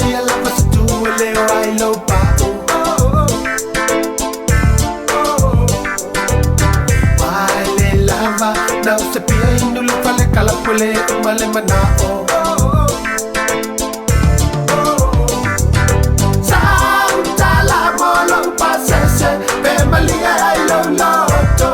ia lava se tu le ai lo pa Mai le lava na se pia inu le fale kala pule male manao Sautala molo pa sese pe malia ai lo loto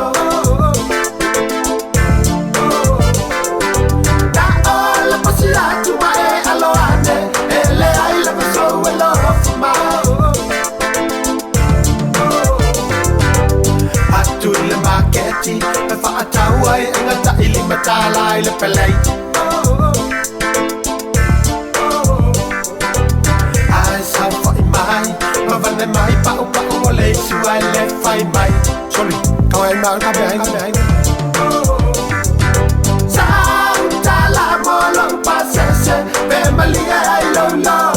Why ngata ili matala ile pelay Ai sao phải mai mà vẫn để mai bảo bảo lấy sự ai lấy phải mai Sorry cậu anh bảo cà phê anh Sao ta là mò lòng pa se se về mà li ai lâu lâu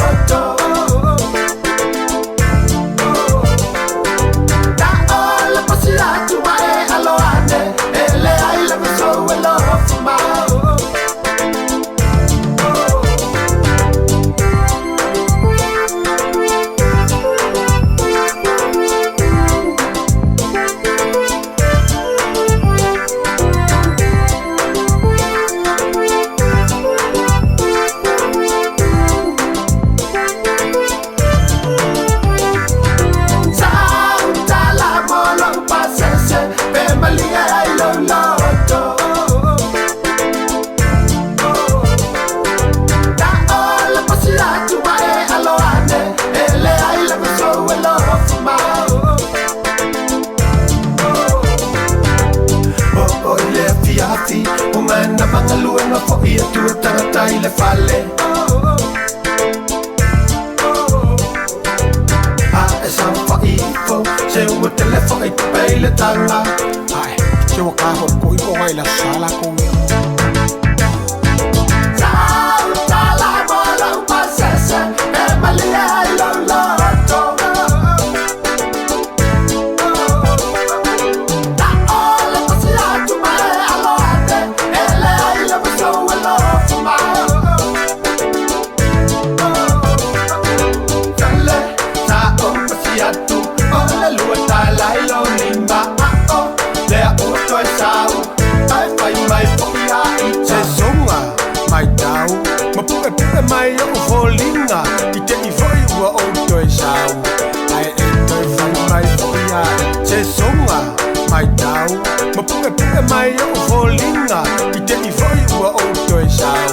Umana mga luan na po iya tuwa taratay le fale Esang faifo Se uwa telefon ay tapay le tanga Ay, si wakahon ko iko ngay la sala kong yun Sautala mo lang pasese E malia ay loloto Mai tau ma puke puke mai o volinga I te I foi ua o toi sau ai e toi fai mai foia se songa mai tau ma puke puke mai o volinga I te I foi ua o toi sau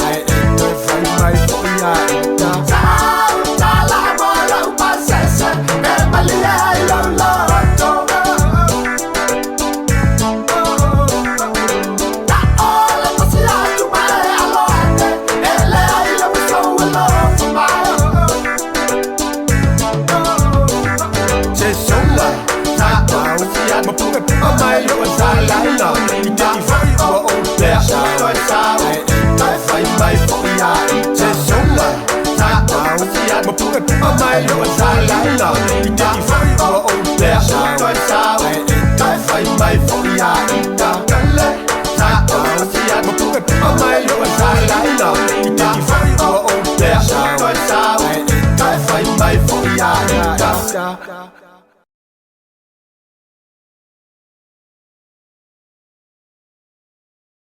ai e toi fai mai foia ta sau ta la bola u pasese e malia I lo loto Ma puke puke mai lo sa la la I te I foi ua o te sau ai fai mai foia se songa sa tau Ma puke puke mai lo sa la la I te I foi ua o te sau ai fai mai foia ta kale sa tau Ma puke puke mai lo sa la la I te I foi ua o te sau ai fai mai foia ta